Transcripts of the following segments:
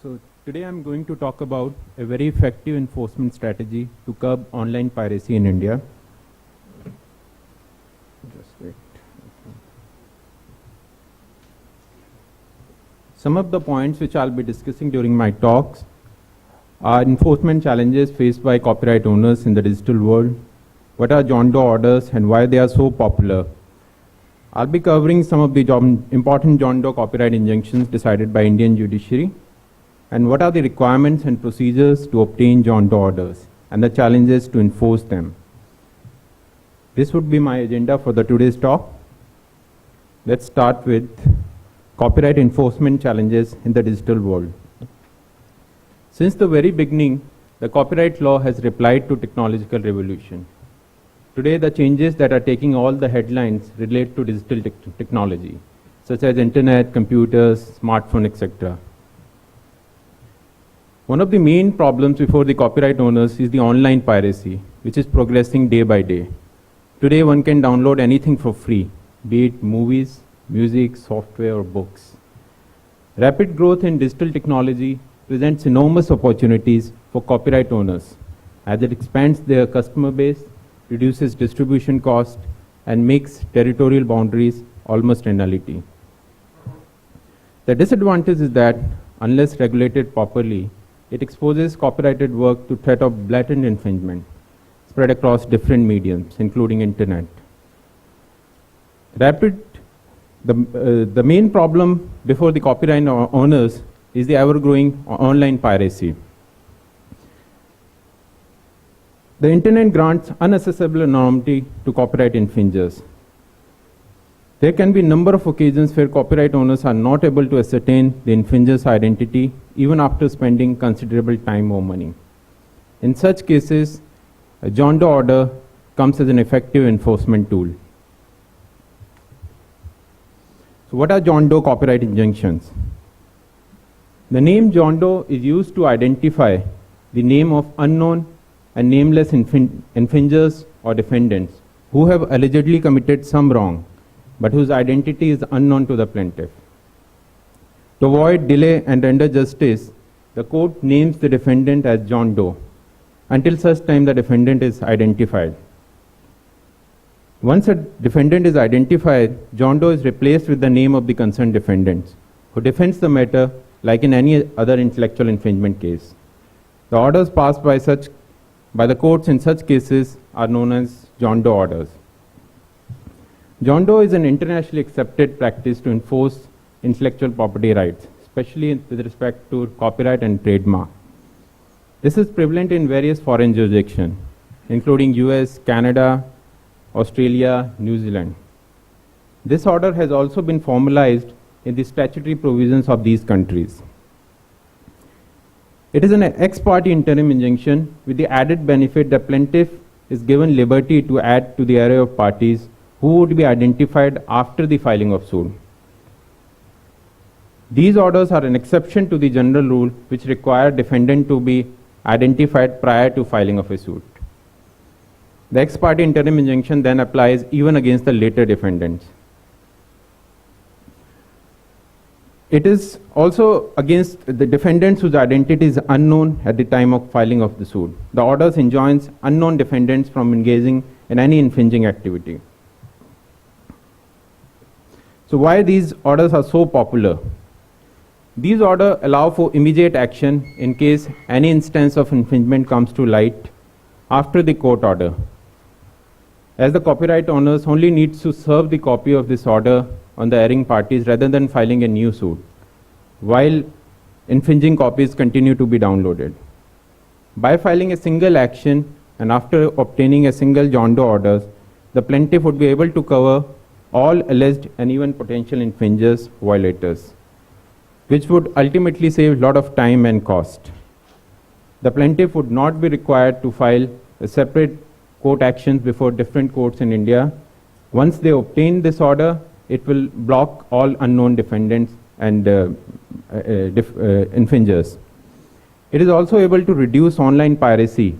So today I'm going to talk about a very effective enforcement strategy to curb online piracy in India. Just wait. Some of the points which I'll be discussing during my talks are enforcement challenges faced by copyright owners in the digital world, what are John Doe orders and why they are so popular. I'll be covering some of the important John Doe copyright injunctions decided by Indian judiciary, and what are the requirements and procedures to obtain John Doe orders and the challenges to enforce them. This would be my agenda for today's talk. Let's start with copyright enforcement challenges in the digital world. Since the very beginning, the copyright law has replied to technological revolution. Today, the changes that are taking all the headlines relate to digital technology, such as internet, computers, smartphone, etc. One of the main problems before the copyright owners is the online piracy, which is progressing day by day. Today, one can download anything for free, be it movies, music, software, or books. Rapid growth in digital technology presents enormous opportunities for copyright owners, as it expands their customer base, reduces distribution cost, and makes territorial boundaries almost a nullity. The disadvantage is that, unless regulated properly, it exposes copyrighted work to threat of blatant infringement spread across different mediums, including internet. The main problem before the copyright owners is the ever-growing online piracy. The internet grants unaccessible anonymity to copyright infringers. There can be a number of occasions where copyright owners are not able to ascertain the infringer's identity even after spending considerable time or money. In such cases, a John Doe order comes as an effective enforcement tool. So what are John Doe copyright injunctions? The name John Doe is used to identify the name of unknown and nameless infringers or defendants who have allegedly committed some wrong, but whose identity is unknown to the plaintiff. To avoid delay and render justice, the court names the defendant as John Doe until such time the defendant is identified. Once a defendant is identified, John Doe is replaced with the name of the concerned defendant, who defends the matter like in any other intellectual infringement case. The orders passed by the courts in such cases are known as John Doe orders. John Doe is an internationally accepted practice to enforce intellectual property rights, especially with respect to copyright and trademark. This is prevalent in various foreign jurisdictions, including US, Canada, Australia, New Zealand. This order has also been formalized in the statutory provisions of these countries. It is an ex parte interim injunction with the added benefit that plaintiff is given liberty to add to the array of parties who would be identified after the filing of suit. These orders are an exception to the general rule which require defendant to be identified prior to filing of a suit. The ex parte interim injunction then applies even against the later defendants. It is also against the defendants whose identity is unknown at the time of filing of the suit. The orders enjoins unknown defendants from engaging in any infringing activity. So why these orders are so popular? These orders allow for immediate action in case any instance of infringement comes to light after the court order, as the copyright owners only needs to serve the copy of this order on the erring parties rather than filing a new suit, while infringing copies continue to be downloaded. By filing a single action and after obtaining a single John Doe order, the plaintiff would be able to cover all alleged and even potential infringers, violators, which would ultimately save a lot of time and cost. The plaintiff would not be required to file a separate court actions before different courts in India. Once they obtain this order, it will block all unknown defendants and infringers. It is also able to reduce online piracy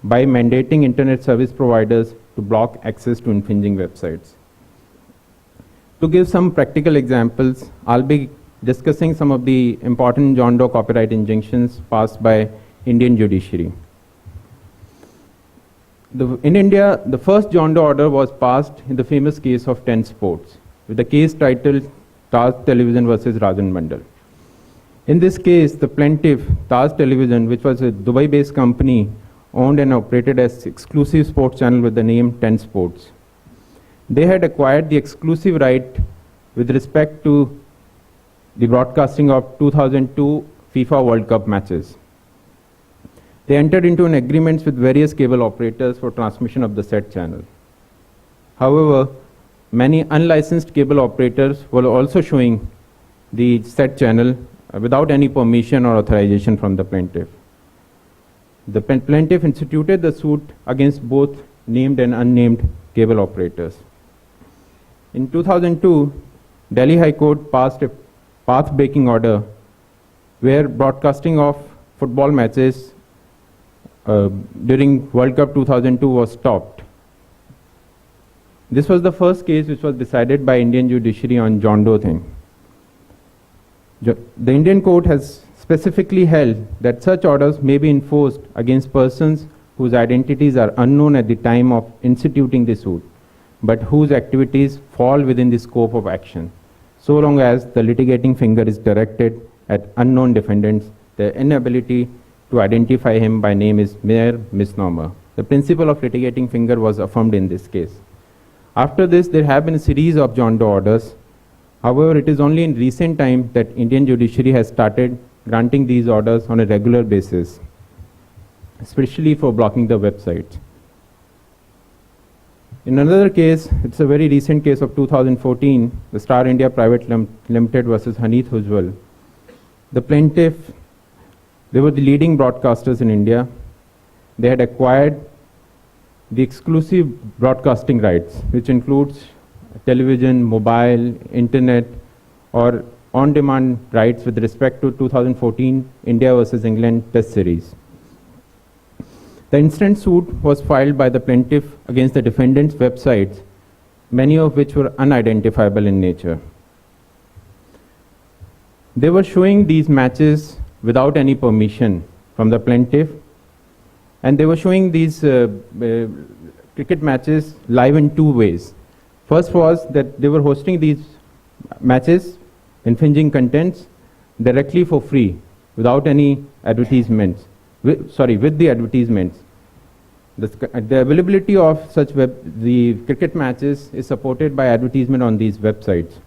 by mandating internet service providers to block access to infringing websites. To give some practical examples, I'll be discussing some of the important John Doe copyright injunctions passed by Indian judiciary. In India, the first John Doe order was passed in the famous case of 10 Sports, with the case titled Taj Television versus Rajan Mandal. In this case, the plaintiff, Taj Television, which was a Dubai-based company, owned and operated as exclusive sports channel with the name 10 Sports. They had acquired the exclusive right with respect to the broadcasting of 2002 FIFA World Cup matches. They entered into an agreement with various cable operators for transmission of the said channel. However, many unlicensed cable operators were also showing the said channel without any permission or authorization from the plaintiff. The plaintiff instituted the suit against both named and unnamed cable operators. In 2002, Delhi High Court passed a path-breaking order where broadcasting of football matches during World Cup 2002 was stopped. This was the first case which was decided by Indian judiciary on John Doe thing. The Indian court has specifically held that such orders may be enforced against persons whose identities are unknown at the time of instituting the suit, but whose activities fall within the scope of action, so long as the litigating finger is directed at unknown defendants. The inability to identify him by name is mere misnomer. The principle of litigating finger was affirmed in this case. After this, there have been a series of John Doe orders. However, it is only in recent time that Indian judiciary has started granting these orders on a regular basis, especially for blocking the websites. In another case, it's a very recent case of 2014, the Star India Private Limited versus Haneeth Ujjwal. The plaintiff, they were the leading broadcasters in India. They had acquired the exclusive broadcasting rights, which includes television, mobile, internet, or on-demand rights with respect to 2014 India versus England Test Series. The instant suit was filed by the plaintiff against the defendants' websites, many of which were unidentifiable in nature. They were showing these matches without any permission from the plaintiff, and they were showing these cricket matches live in two ways. First was that they were hosting these matches, infringing contents, directly for free, without any advertisements, with the advertisements. The availability of the cricket matches is supported by advertisement on these websites.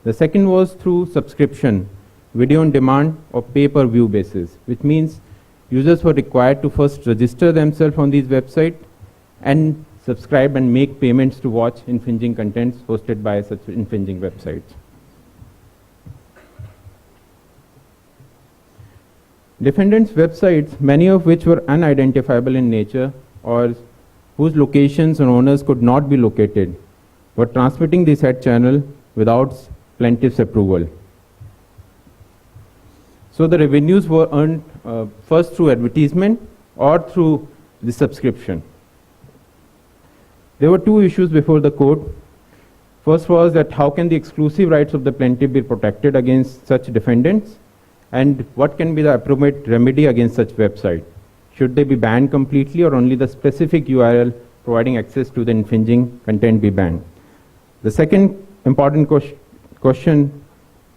The second was through subscription, video on demand or pay-per-view basis, which means users were required to first register themselves on these websites and subscribe and make payments to watch infringing contents hosted by such infringing websites. Defendants' websites, many of which were unidentifiable in nature or whose locations and owners could not be located, were transmitting the said channel without plaintiff's approval. So the revenues were earned first through advertisement or through the subscription. There were two issues before the court. First was that how can the exclusive rights of the plaintiff be protected against such defendants, and what can be the appropriate remedy against such website? Should they be banned completely or only the specific URL providing access to the infringing content be banned? The second important question,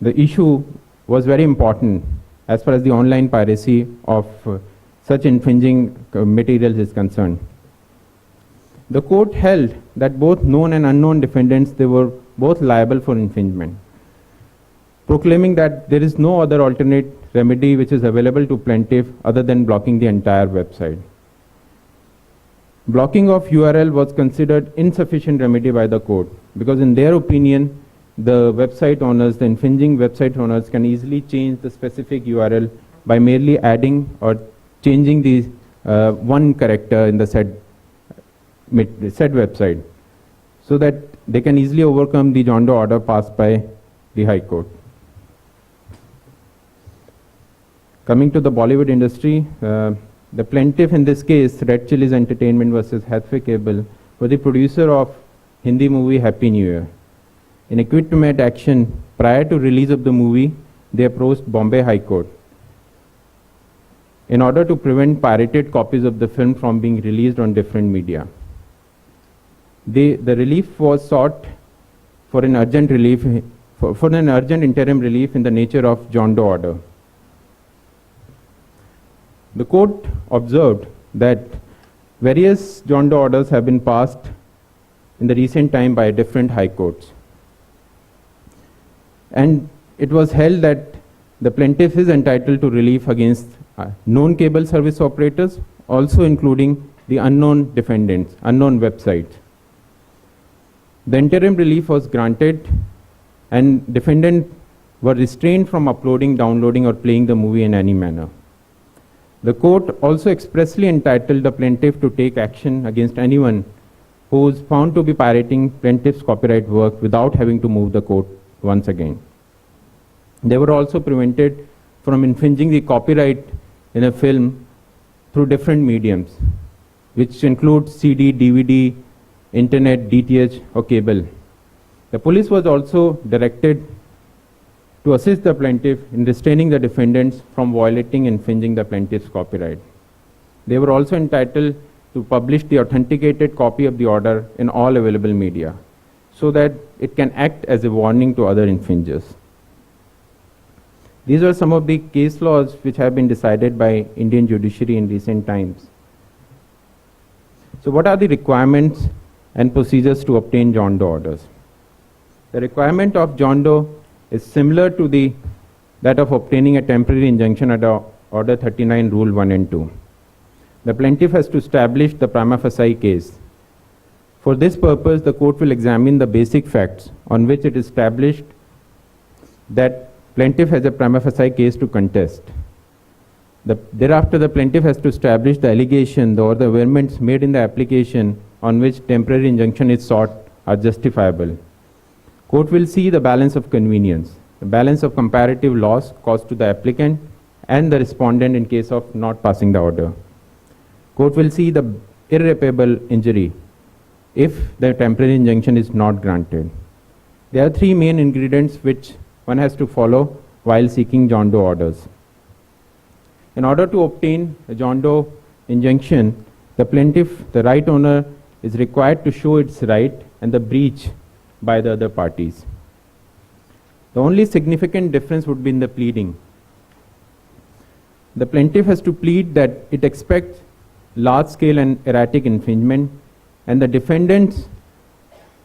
the issue was very important as far as the online piracy of such infringing materials is concerned. The court held that both known and unknown defendants, they were both liable for infringement, proclaiming that there is no other alternate remedy which is available to plaintiff other than blocking the entire website. Blocking of URL was considered insufficient remedy by the court because in their opinion, the website owners, the infringing website owners can easily change the specific URL by merely adding or changing the one character in the said website, so that they can easily overcome the John Doe order passed by the High Court. Coming to the Bollywood industry, the plaintiff in this case, Red Chillies Entertainment versus Hathway Cable, was the producer of Hindi movie Happy New Year. In a quit-to-mat action, prior to release of the movie, they approached Bombay High Court in order to prevent pirated copies of the film from being released on different media. The relief was sought for an urgent relief, for an urgent interim relief in the nature of John Doe order. The court observed that various John Doe orders have been passed in the recent time by different high courts. And it was held that the plaintiff is entitled to relief against known cable service operators, also including the unknown defendants, unknown websites. The interim relief was granted and defendants were restrained from uploading, downloading or playing the movie in any manner. The court also expressly entitled the plaintiff to take action against anyone who is found to be pirating plaintiff's copyright work without having to move the court once again. They were also prevented from infringing the copyright in a film through different mediums, which include CD, DVD, internet, DTH or cable. The police was also directed to assist the plaintiff in restraining the defendants from violating and infringing the plaintiff's copyright. They were also entitled to publish the authenticated copy of the order in all available media so that it can act as a warning to other infringers. These are some of the case laws which have been decided by Indian judiciary in recent times. So what are the requirements and procedures to obtain John Doe orders? The requirement of John Doe is similar to that of obtaining a temporary injunction under Order 39, Rule 1 and 2. The plaintiff has to establish the prima facie case. For this purpose, the court will examine the basic facts on which it is established that plaintiff has a prima facie case to contest. Thereafter, the plaintiff has to establish the allegation or the averments made in the application on which temporary injunction is sought are justifiable. Court will see the balance of convenience, the balance of comparative loss caused to the applicant and the respondent in case of not passing the order. Court will see the irreparable injury if the temporary injunction is not granted. There are three main ingredients which one has to follow while seeking John Doe orders. In order to obtain a John Doe injunction, the plaintiff, the right owner, is required to show its right and the breach by the other parties. The only significant difference would be in the pleading. The plaintiff has to plead that it expects large-scale and erratic infringement, and the defendants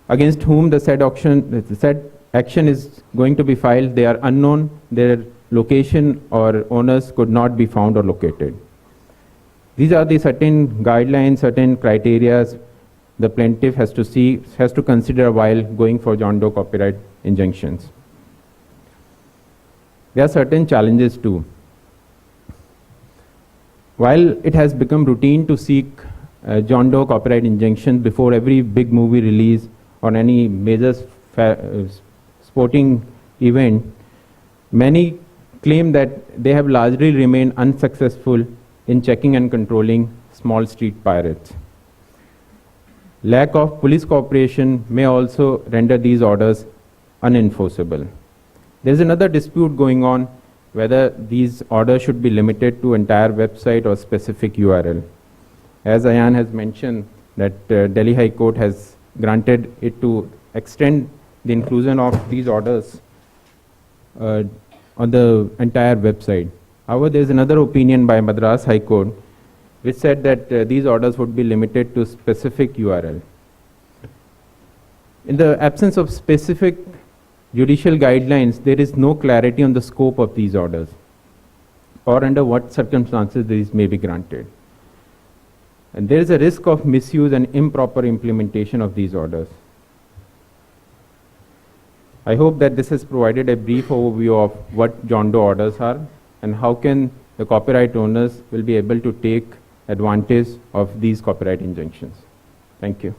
against whom the said action is going to be filed, they are unknown, their location or owners could not be found or located. These are the certain guidelines, certain criteria the plaintiff has to consider while going for John Doe copyright injunctions. There are certain challenges too. While it has become routine to seek John Doe copyright injunctions before every big movie release or any major sporting event, many claim that they have largely remained unsuccessful in checking and controlling small street pirates. Lack of police cooperation may also render these orders unenforceable. There is another dispute going on whether these orders should be limited to entire website or specific URL. As Ayan has mentioned, that Delhi High Court has granted it to extend the inclusion of these orders on the entire website. However, there is another opinion by Madras High Court which said that these orders would be limited to specific URL. In the absence of specific judicial guidelines, there is no clarity on the scope of these orders or under what circumstances these may be granted. And there is a risk of misuse and improper implementation of these orders. I hope that this has provided a brief overview of what John Doe orders are and how can the copyright owners will be able to take advantage of these copyright injunctions. Thank you.